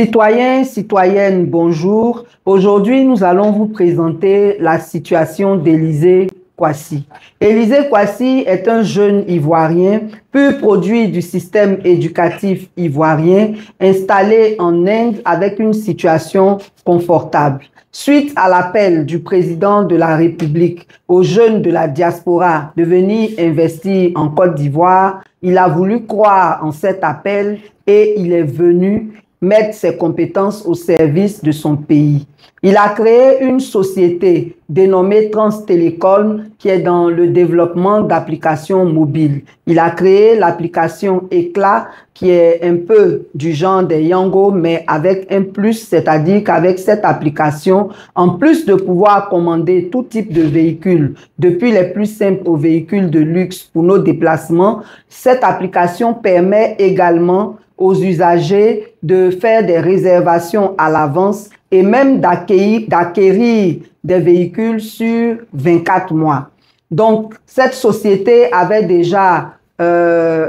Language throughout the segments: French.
Citoyens, citoyennes, bonjour. Aujourd'hui, nous allons vous présenter la situation d'Élisée Kwasi. Élisée Kwasi est un jeune Ivoirien, pur produit du système éducatif ivoirien, installé en Inde avec une situation confortable. Suite à l'appel du président de la République aux jeunes de la diaspora de venir investir en Côte d'Ivoire, il a voulu croire en cet appel et il est venu mettre ses compétences au service de son pays. Il a créé une société dénommée Transtélécom qui est dans le développement d'applications mobiles. Il a créé l'application Éclat qui est un peu du genre des Yango mais avec un plus, c'est-à-dire qu'avec cette application, en plus de pouvoir commander tout type de véhicules, depuis les plus simples aux véhicules de luxe pour nos déplacements, cette application permet également aux usagers de faire des réservations à l'avance et même d'acquérir des véhicules sur 24 mois. Donc, cette société avait déjà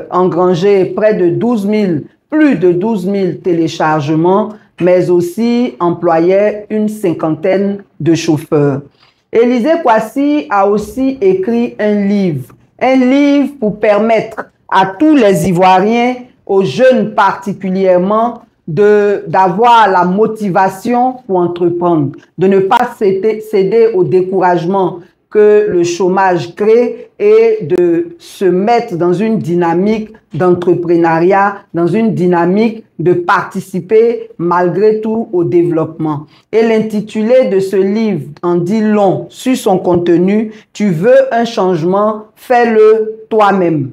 engrangé près de plus de 12 000 téléchargements, mais aussi employait une cinquantaine de chauffeurs. Élisée Kwasi a aussi écrit un livre pour permettre à tous les Ivoiriens, aux jeunes particulièrement, d'avoir la motivation pour entreprendre, de ne pas céder au découragement que le chômage crée et de se mettre dans une dynamique d'entrepreneuriat, dans une dynamique de participer malgré tout au développement. Et l'intitulé de ce livre en dit long sur son contenu. Tu veux un changement, fais-le toi-même.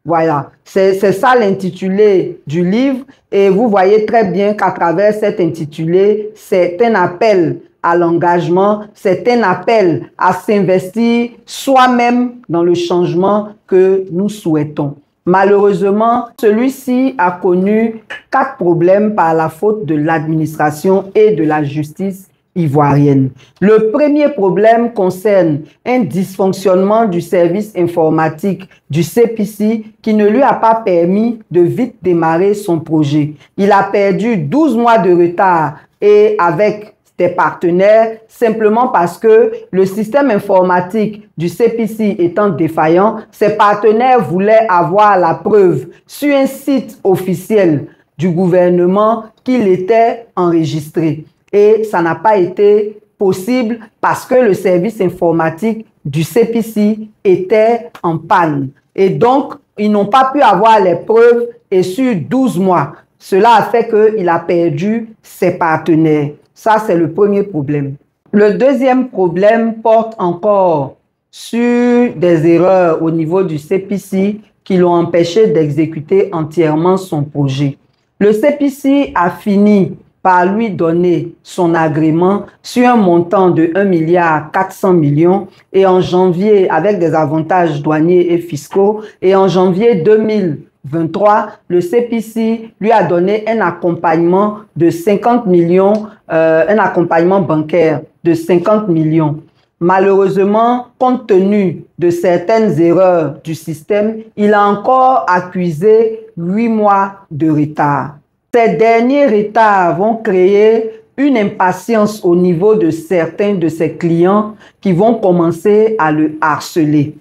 Voilà, c'est ça l'intitulé du livre et vous voyez très bien qu'à travers cet intitulé, c'est un appel à l'engagement, c'est un appel à s'investir soi-même dans le changement que nous souhaitons. Malheureusement, celui-ci a connu 4 problèmes par la faute de l'administration et de la justice ivoirienne. Le premier problème concerne un dysfonctionnement du service informatique du CPC qui ne lui a pas permis de vite démarrer son projet. Il a perdu 12 mois de retard et avec des partenaires simplement parce que le système informatique du CPC étant défaillant, ses partenaires voulaient avoir la preuve sur un site officiel du gouvernement qu'il était enregistré. Et ça n'a pas été possible parce que le service informatique du CPC était en panne. Et donc, ils n'ont pas pu avoir les preuves et sur 12 mois, cela a fait qu'il a perdu ses partenaires. Ça, c'est le premier problème. Le deuxième problème porte encore sur des erreurs au niveau du CPC qui l'ont empêché d'exécuter entièrement son projet. Le CPC a fini par lui donner son agrément sur un montant de 1,4 milliard et en janvier, avec des avantages douaniers et fiscaux, et en janvier 2023, le CPC lui a donné un accompagnement de 50 millions, un accompagnement bancaire de 50 millions. Malheureusement, compte tenu de certaines erreurs du système, il a encore accusé 8 mois de retard. Ces derniers retards vont créer une impatience au niveau de certains de ses clients qui vont commencer à le harceler.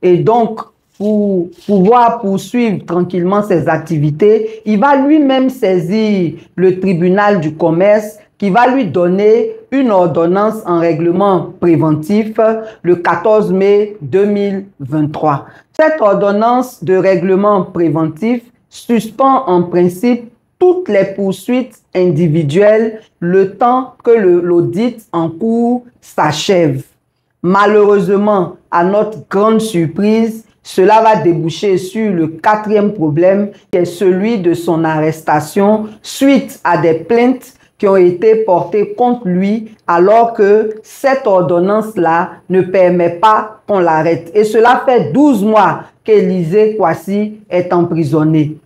Et donc, pour pouvoir poursuivre tranquillement ses activités, il va lui-même saisir le tribunal du commerce qui va lui donner une ordonnance en règlement préventif le 14 mai 2023. Cette ordonnance de règlement préventif suspend en principe toutes les poursuites individuelles le temps que l'audit en cours s'achève. Malheureusement, à notre grande surprise, cela va déboucher sur le 4e problème qui est celui de son arrestation suite à des plaintes qui ont été portées contre lui alors que cette ordonnance-là ne permet pas qu'on l'arrête. Et cela fait 12 mois qu'Élisée Kwasi est emprisonné.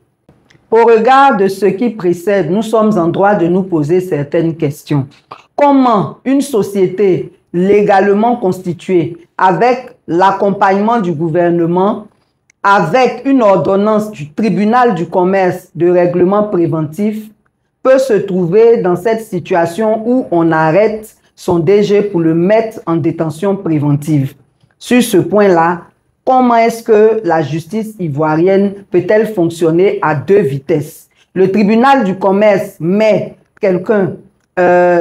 Au regard de ce qui précède, nous sommes en droit de nous poser certaines questions. Comment une société légalement constituée, avec l'accompagnement du gouvernement, avec une ordonnance du tribunal du commerce de règlement préventif, peut se trouver dans cette situation où on arrête son DG pour le mettre en détention préventive. Sur ce point-là, comment est-ce que la justice ivoirienne peut-elle fonctionner à deux vitesses? Le tribunal du commerce met quelqu'un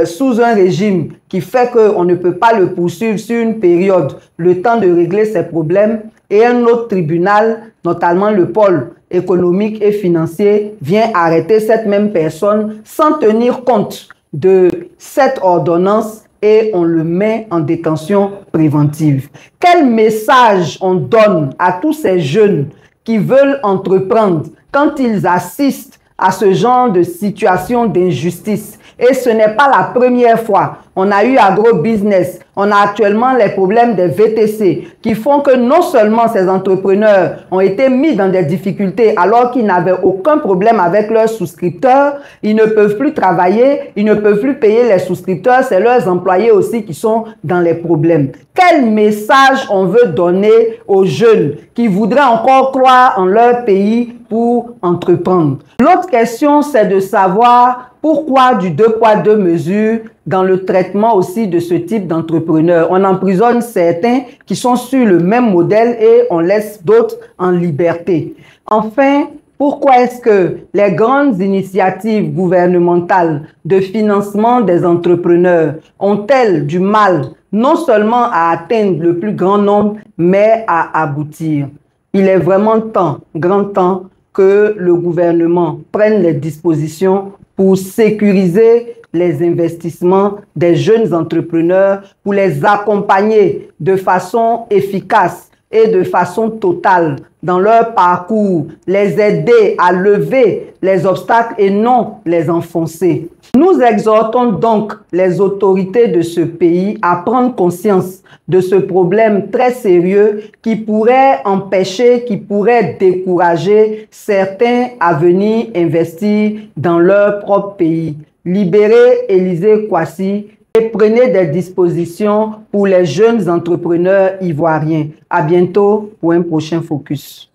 sous un régime qui fait qu'on ne peut pas le poursuivre sur une période, le temps de régler ses problèmes, et un autre tribunal, notamment le pôle économique et financier, vient arrêter cette même personne sans tenir compte de cette ordonnance et on le met en détention préventive. Quel message on donne à tous ces jeunes qui veulent entreprendre quand ils assistent à ce genre de situation d'injustice? Et ce n'est pas la première fois. On a eu agrobusiness, on a actuellement les problèmes des VTC qui font que non seulement ces entrepreneurs ont été mis dans des difficultés alors qu'ils n'avaient aucun problème avec leurs souscripteurs, ils ne peuvent plus travailler, ils ne peuvent plus payer les souscripteurs, c'est leurs employés aussi qui sont dans les problèmes. Quel message on veut donner aux jeunes qui voudraient encore croire en leur pays pour entreprendre? L'autre question, c'est de savoir pourquoi du deux poids, deux mesures dans le traitement aussi de ce type d'entrepreneurs. On emprisonne certains qui sont sur le même modèle et on laisse d'autres en liberté. Enfin, pourquoi est-ce que les grandes initiatives gouvernementales de financement des entrepreneurs ont-elles du mal non seulement à atteindre le plus grand nombre, mais à aboutir? Il est vraiment temps, grand temps, que le gouvernement prenne les dispositions pour sécuriser les investissements des jeunes entrepreneurs, pour les accompagner de façon efficace et de façon totale dans leur parcours, les aider à lever les obstacles et non les enfoncer. Nous exhortons donc les autorités de ce pays à prendre conscience de ce problème très sérieux qui pourrait empêcher, qui pourrait décourager certains à venir investir dans leur propre pays. Libérez Élysée Kouassi et prenez des dispositions pour les jeunes entrepreneurs ivoiriens. À bientôt pour un prochain focus.